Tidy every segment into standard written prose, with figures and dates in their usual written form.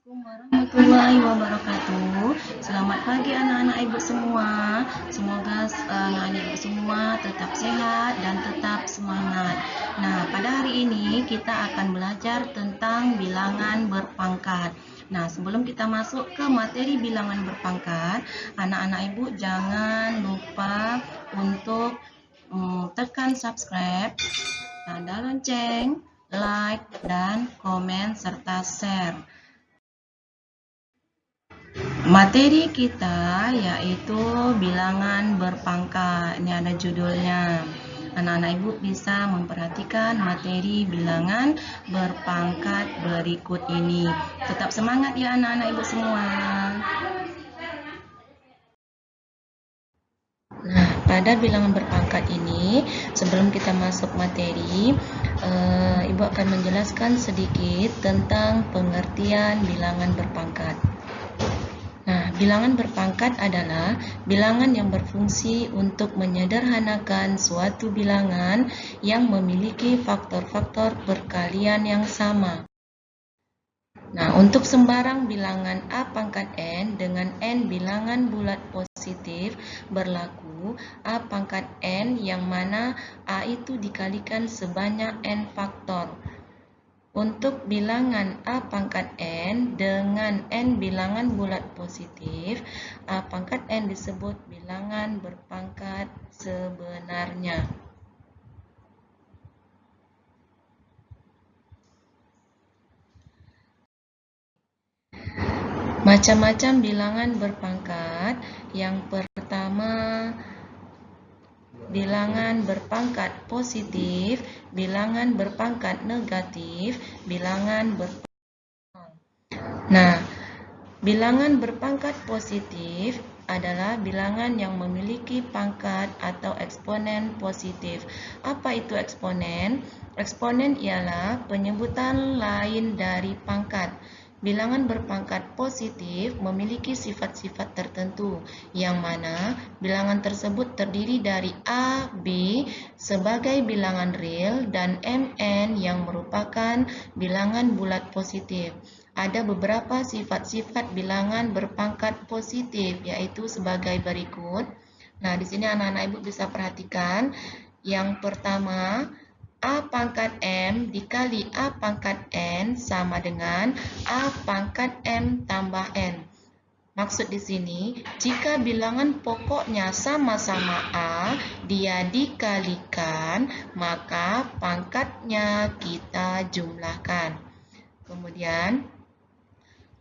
Assalamualaikum warahmatullahi wabarakatuh. Selamat pagi anak-anak ibu semua. Semoga anak-anak ibu semua tetap sehat dan tetap semangat. Nah, pada hari ini kita akan belajar tentang bilangan berpangkat. Nah, sebelum kita masuk ke materi bilangan berpangkat, anak-anak ibu jangan lupa untuk tekan subscribe, tanda lonceng, like, dan komen serta share. Materi kita yaitu bilangan berpangkat. Ini ada judulnya. Anak-anak ibu bisa memperhatikan materi bilangan berpangkat berikut ini. Tetap semangat ya anak-anak ibu semua. Nah, pada bilangan berpangkat ini, sebelum kita masuk materi, ibu akan menjelaskan sedikit tentang pengertian bilangan berpangkat. Nah, bilangan berpangkat adalah bilangan yang berfungsi untuk menyederhanakan suatu bilangan yang memiliki faktor-faktor perkalian yang sama. Nah, untuk sembarang bilangan A pangkat N dengan N bilangan bulat positif berlaku A pangkat N yang mana A itu dikalikan sebanyak N faktor. Untuk bilangan A pangkat N dengan N bilangan bulat positif, A pangkat N disebut bilangan berpangkat sebenarnya. Macam-macam bilangan berpangkat. Yang pertama, bilangan berpangkat positif, bilangan berpangkat negatif, bilangan berpangkat. Nah, bilangan berpangkat positif adalah bilangan yang memiliki pangkat atau eksponen positif. Apa itu eksponen? Eksponen ialah penyebutan lain dari pangkat. Bilangan berpangkat positif memiliki sifat-sifat tertentu, yang mana bilangan tersebut terdiri dari A, B sebagai bilangan real dan Mn yang merupakan bilangan bulat positif. Ada beberapa sifat-sifat bilangan berpangkat positif, yaitu sebagai berikut. Nah, di sini anak-anak ibu bisa perhatikan. Yang pertama, A pangkat M dikali A pangkat N sama dengan A pangkat M tambah N. Maksud di sini, jika bilangan pokoknya sama-sama A, dia dikalikan, maka pangkatnya kita jumlahkan. Kemudian,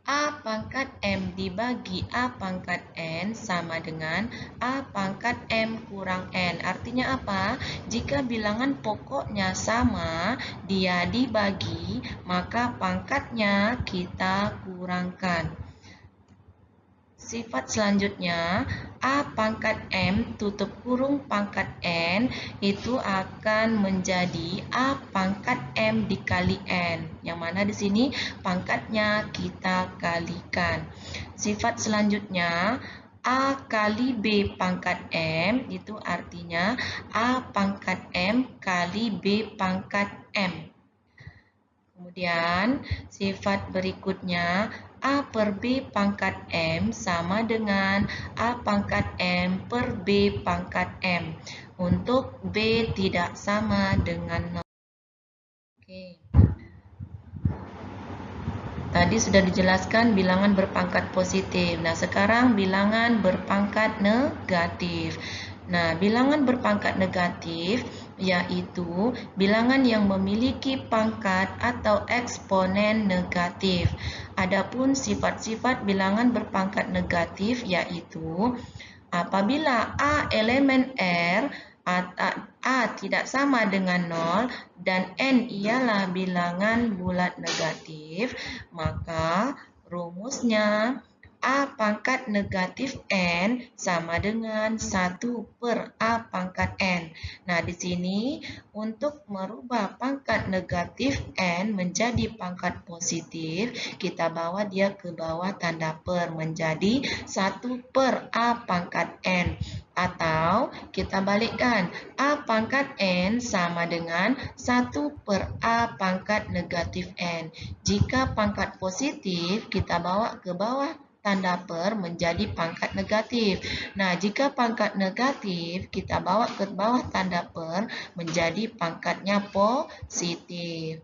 A pangkat M dibagi A pangkat N sama dengan A pangkat M kurang N. Artinya apa? Jika bilangan pokoknya sama, dia dibagi, maka pangkatnya kita kurangkan. Sifat selanjutnya, A pangkat M tutup kurung pangkat N itu akan menjadi A pangkat M dikali N. Yang mana di sini pangkatnya kita kalikan. Sifat selanjutnya, A kali B pangkat M itu artinya A pangkat M kali B pangkat M. Kemudian sifat berikutnya, A per B pangkat M sama dengan A pangkat M per B pangkat M. Untuk B tidak sama dengan 0. Oke. Tadi sudah dijelaskan bilangan berpangkat positif. Nah, sekarang bilangan berpangkat negatif. Nah, bilangan berpangkat negatif yaitu bilangan yang memiliki pangkat atau eksponen negatif. Adapun sifat-sifat bilangan berpangkat negatif yaitu apabila A elemen R A tidak sama dengan 0 dan N ialah bilangan bulat negatif, maka rumusnya A pangkat negatif N sama dengan 1 per A pangkat N. Nah, di sini untuk merubah pangkat negatif N menjadi pangkat positif, kita bawa dia ke bawah tanda per menjadi 1 per A pangkat N. Atau kita balikkan, A pangkat N sama dengan 1 per A pangkat negatif N. Jika pangkat positif, kita bawa ke bawah tanda per menjadi pangkat negatif. Nah, jika pangkat negatif, kita bawa ke bawah tanda per menjadi pangkatnya positif.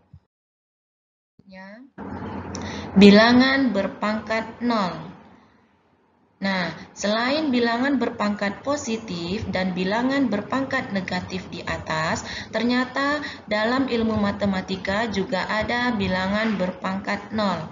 Bilangan berpangkat 0. Nah, selain bilangan berpangkat positif dan bilangan berpangkat negatif di atas, ternyata dalam ilmu matematika juga ada bilangan berpangkat 0.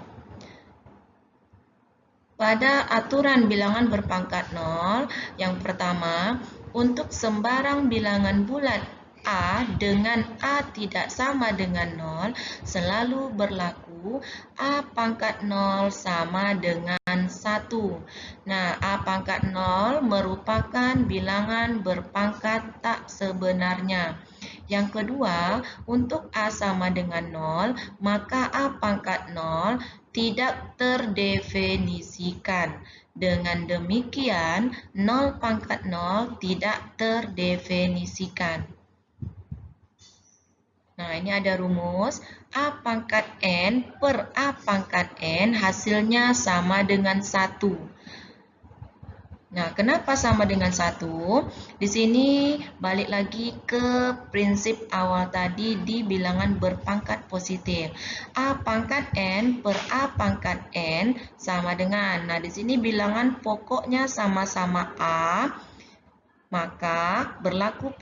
Pada aturan bilangan berpangkat 0, yang pertama, untuk sembarang bilangan bulat A dengan A tidak sama dengan 0, selalu berlaku A pangkat 0 sama dengan 1. Nah, A pangkat 0 merupakan bilangan berpangkat tak sebenarnya. Yang kedua, untuk A sama dengan 0, maka A pangkat 0 tidak terdefinisikan. Dengan demikian, 0 pangkat 0 tidak terdefinisikan. Nah, ini ada rumus. A pangkat N per A pangkat N hasilnya sama dengan 1. Nah, kenapa sama dengan 1? Di sini balik lagi ke prinsip awal tadi di bilangan berpangkat positif. A pangkat N per A pangkat N sama dengan. Nah, di sini bilangan pokoknya sama-sama A. Maka berlaku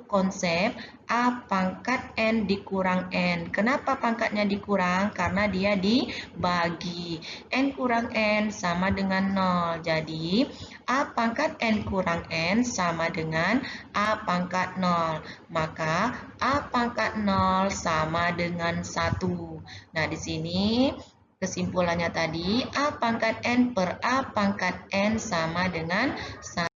konsep A pangkat N dikurang N. Kenapa pangkatnya dikurang? Karena dia dibagi. N kurang N sama dengan 0. Jadi, A pangkat N kurang N sama dengan A pangkat 0. Maka, A pangkat 0 sama dengan 1. Nah, di sini kesimpulannya tadi, A pangkat N per A pangkat N sama dengan 1.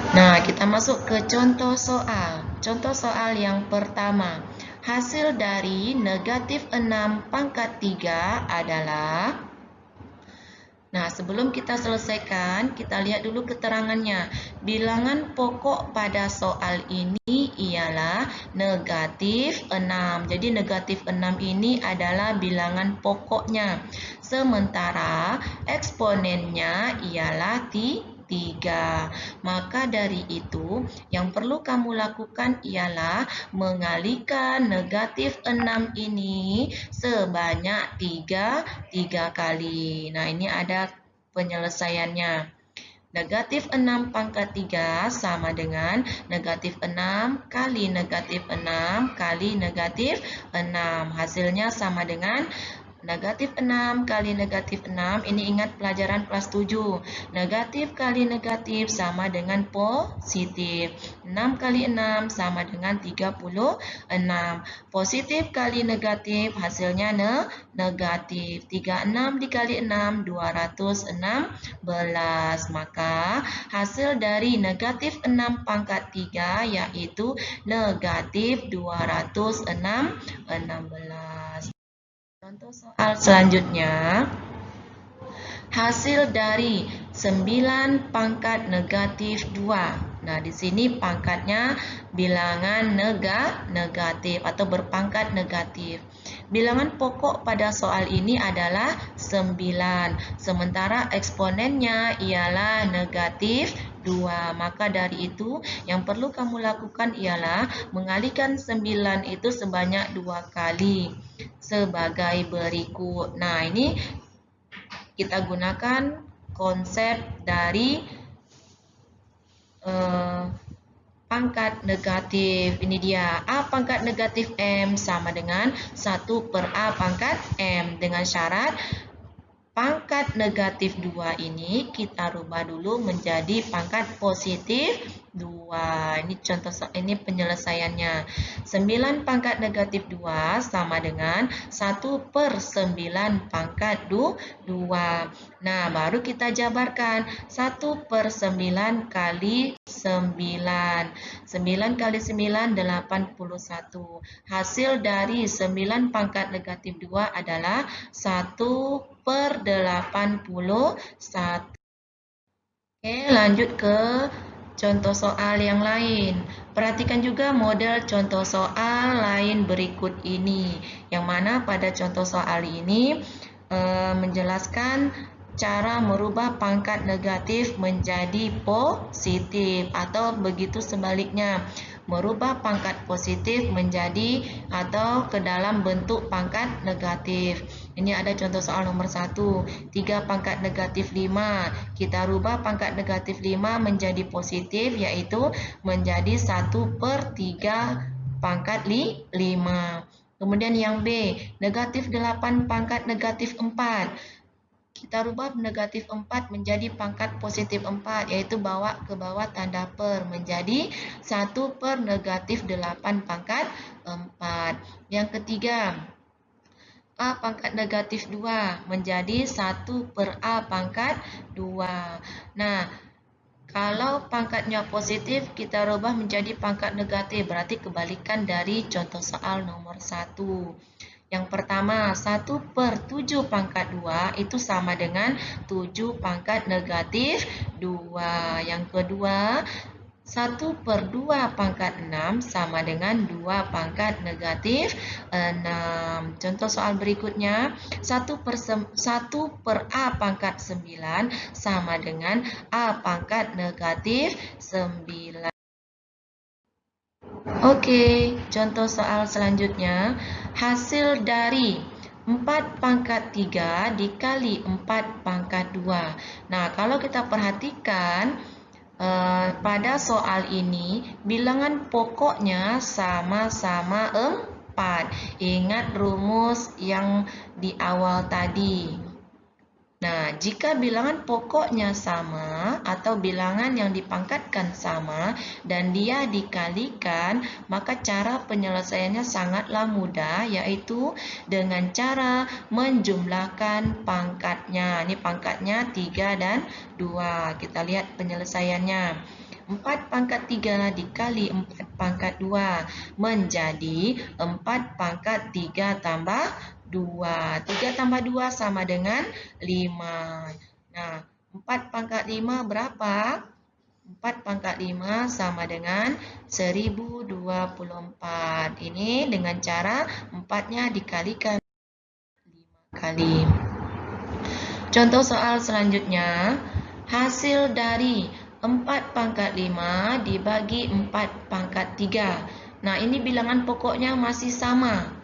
Nah, kita masuk ke contoh soal. Contoh soal yang pertama. Hasil dari negatif 6 pangkat 3 adalah... Nah, sebelum kita selesaikan, kita lihat dulu keterangannya. Bilangan pokok pada soal ini ialah negatif 6. Jadi, negatif 6 ini adalah bilangan pokoknya. Sementara eksponennya ialah 3. Maka dari itu, yang perlu kamu lakukan ialah mengalihkan negatif 6 ini sebanyak 3 kali. Nah, ini ada penyelesaiannya. Negatif 6 pangkat 3 sama dengan negatif 6 kali negatif 6 kali negatif 6. Hasilnya sama dengan negatif 6 kali negatif 6, ini ingat pelajaran kelas 7. Negatif kali negatif sama dengan positif. 6 kali 6 sama dengan 36. Positif kali negatif hasilnya negatif. 36 dikali 6, 216. Maka hasil dari negatif 6 pangkat 3 yaitu negatif 216. Contoh soal selanjutnya, hasil dari 9 pangkat negatif 2. Nah, di sini pangkatnya bilangan negatif atau berpangkat negatif. Bilangan pokok pada soal ini adalah 9, sementara eksponennya ialah negatif 2. Maka dari itu, yang perlu kamu lakukan ialah mengalihkan 9 itu sebanyak 2 kali. Sebagai berikut. Nah, ini kita gunakan konsep dari pangkat negatif. Ini dia, A pangkat negatif M sama dengan 1 per A pangkat M. Dengan syarat pangkat negatif 2 ini kita rubah dulu menjadi pangkat positif 2. Ini contoh, ini penyelesaiannya. 9 pangkat negatif 2 sama dengan 1 per 9 pangkat 2. Nah, baru kita jabarkan. 1 per 9 kali 9. 9 kali 9, 81. Hasil dari 9 pangkat negatif 2 adalah 1 per 81. Oke, lanjut ke contoh soal yang lain. Perhatikan juga model contoh soal lain berikut ini. Yang mana pada contoh soal ini menjelaskan cara merubah pangkat negatif menjadi positif atau begitu sebaliknya. Merubah pangkat positif menjadi atau ke dalam bentuk pangkat negatif. Ini ada contoh soal nomor 1. 3 pangkat negatif 5. Kita rubah pangkat negatif 5 menjadi positif, yaitu menjadi 1/3 pangkat 5. Kemudian yang B, negatif 8 pangkat negatif 4. Kita rubah negatif 4 menjadi pangkat positif 4, yaitu bawa ke bawah tanda per, menjadi 1/8 pangkat 4. Yang ketiga, A pangkat negatif 2 menjadi 1/A pangkat 2. Nah, kalau pangkatnya positif, kita rubah menjadi pangkat negatif, berarti kebalikan dari contoh soal nomor 1. Yang pertama, 1/7 pangkat 2 itu sama dengan 7 pangkat negatif 2. Yang kedua, 1/2 pangkat 6 sama dengan 2 pangkat negatif 6. Contoh soal berikutnya, 1/A pangkat 9 sama dengan A pangkat negatif 9. Oke, contoh soal selanjutnya, hasil dari 4 pangkat 3 dikali 4 pangkat 2. Nah, kalau kita perhatikan pada soal ini, bilangan pokoknya sama-sama 4. Ingat rumus yang di awal tadi. Nah, jika bilangan pokoknya sama atau bilangan yang dipangkatkan sama dan dia dikalikan, maka cara penyelesaiannya sangatlah mudah, yaitu dengan cara menjumlahkan pangkatnya. Ini pangkatnya 3 dan 2. Kita lihat penyelesaiannya. 4 pangkat 3 dikali 4 pangkat 2 menjadi 4 pangkat 3 tambah 2. 3 tambah 2 sama dengan 5. Nah, 4 pangkat 5 berapa? 4 pangkat 5 sama dengan 1024. Ini dengan cara 4-nya dikalikan 5 kali. Contoh soal selanjutnya, hasil dari 4 pangkat 5 dibagi 4 pangkat 3. Nah, ini bilangan pokoknya masih sama.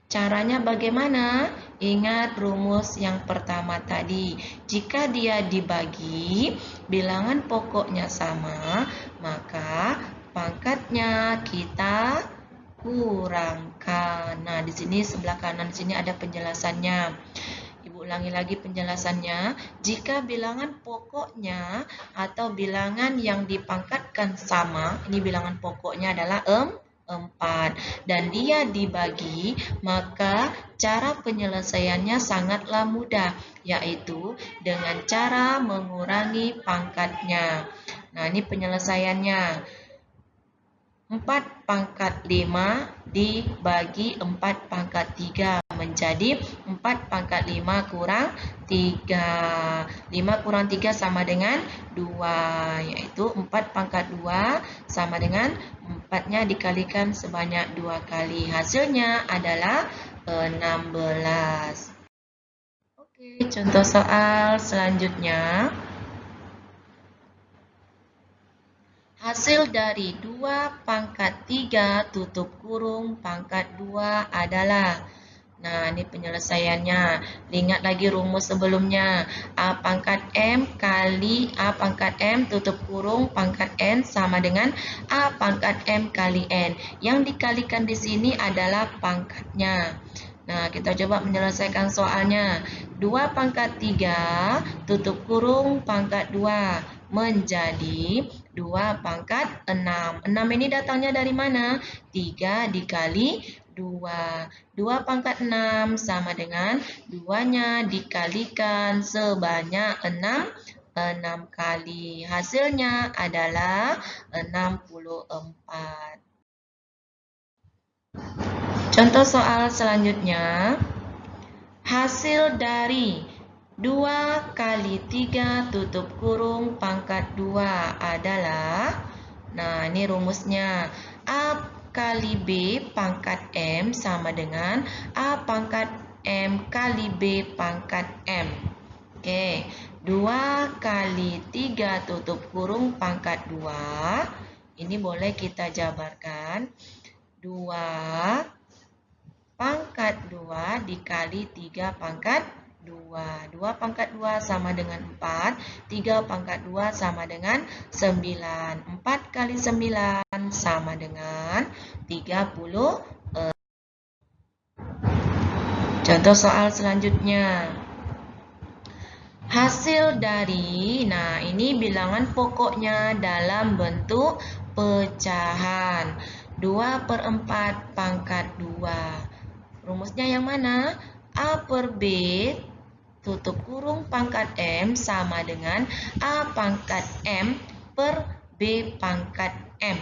Caranya bagaimana? Ingat rumus yang pertama tadi. Jika dia dibagi, bilangan pokoknya sama, maka pangkatnya kita kurangkan. Nah, di sini sebelah kanan sini ada penjelasannya. Ibu ulangi lagi penjelasannya. Jika bilangan pokoknya atau bilangan yang dipangkatkan sama, ini bilangan pokoknya adalah 4 dan dia dibagi, maka cara penyelesaiannya sangatlah mudah, yaitu dengan cara mengurangi pangkatnya. Nah, ini penyelesaiannya. 4 pangkat 5 dibagi 4 pangkat 3 menjadi 4 pangkat 5 kurang 3. 5 kurang 3 sama dengan 2, yaitu 4 pangkat 2 sama dengan 4-nya dikalikan sebanyak 2 kali. Hasilnya adalah 16. Oke, contoh soal selanjutnya. Hasil dari 2 pangkat 3 tutup kurung pangkat 2 adalah. Nah, ini penyelesaiannya. Ingat lagi rumus sebelumnya. A pangkat M kali A pangkat M tutup kurung pangkat N sama dengan A pangkat M kali N. Yang dikalikan di sini adalah pangkatnya. Nah, kita coba menyelesaikan soalnya. 2 pangkat 3 tutup kurung pangkat 2 menjadi 2 pangkat 6. 6 ini datangnya dari mana? 3 dikali 2. 2 pangkat 6 sama dengan 2-nya dikalikan sebanyak 6 kali. Hasilnya adalah 64. Contoh soal selanjutnya. Hasil dari 2 kali 3 tutup kurung pangkat 2 adalah, nah ini rumusnya, A kali B pangkat M sama dengan A pangkat M kali B pangkat M. Oke, 2 kali 3 tutup kurung pangkat 2. Ini boleh kita jabarkan. 2 pangkat 2 dikali 3 pangkat 2. 2 pangkat 2 sama dengan 4. 3 pangkat 2 sama dengan 9. 4 kali 9 sama dengan 30. Contoh soal selanjutnya. Hasil dari, nah ini bilangan pokoknya dalam bentuk pecahan. 2/4 pangkat 2. Rumusnya yang mana? A per B tutup kurung pangkat M sama dengan A pangkat M per B pangkat M.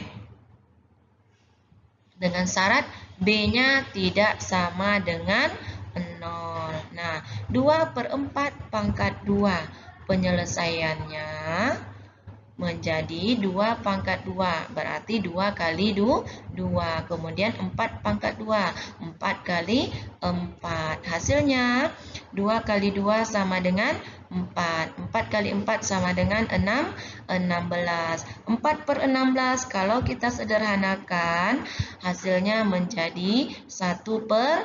Dengan syarat B-nya tidak sama dengan 0. Nah, 2/4 pangkat 2. Penyelesaiannya menjadi 2 pangkat 2. Berarti 2 kali 2. Kemudian 4 pangkat 2. 4 kali 4. Hasilnya 2 kali 2 sama dengan 4. 4 kali 4 sama dengan 16. 4/16 kalau kita sederhanakan hasilnya menjadi 1/4.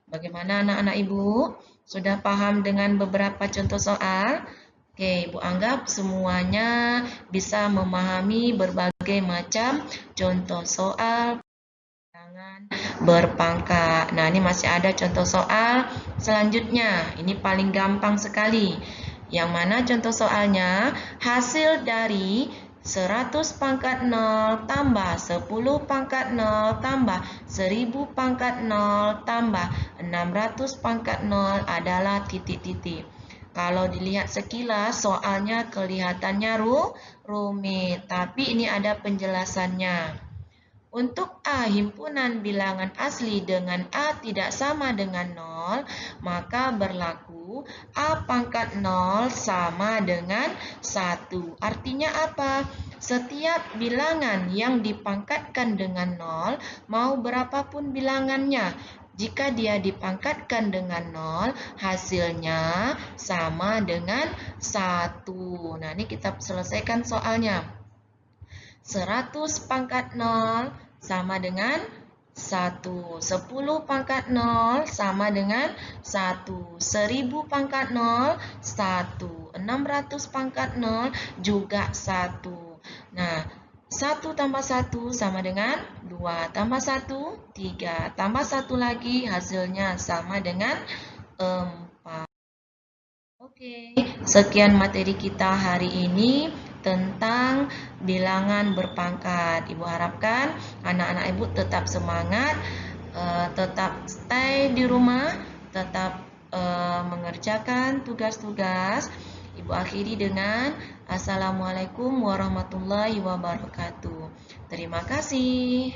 Bagaimana anak-anak Ibu? Sudah paham dengan beberapa contoh soal? Oke, Ibu anggap semuanya bisa memahami berbagai macam contoh soal bilangan berpangkat. Nah, ini masih ada contoh soal selanjutnya. Ini paling gampang sekali. Yang mana contoh soalnya? Hasil dari 100 pangkat 0 tambah 10 pangkat 0 tambah 1000 pangkat 0 tambah 600 pangkat 0 adalah titik-titik. Kalau dilihat sekilas, soalnya kelihatannya rumit, tapi ini ada penjelasannya. Untuk A himpunan bilangan asli dengan A tidak sama dengan 0, maka berlaku A pangkat 0 sama dengan 1. Artinya apa? Setiap bilangan yang dipangkatkan dengan 0, mau berapapun bilangannya, jika dia dipangkatkan dengan 0, hasilnya sama dengan 1. Nah, ini kita selesaikan soalnya. 100 pangkat 0 sama dengan 1. 10 pangkat 0 sama dengan 1. 1000 pangkat 0, 1. 600 pangkat 0 juga 1. Nah, 1 tambah 1 sama dengan 2, tambah 1, 3, tambah 1 lagi hasilnya sama dengan 4. Oke, sekian materi kita hari ini tentang bilangan berpangkat. Ibu harapkan anak-anak Ibu tetap semangat, tetap stay di rumah, tetap mengerjakan tugas-tugas. Ibu akhiri dengan Assalamualaikum warahmatullahi wabarakatuh. Terima kasih.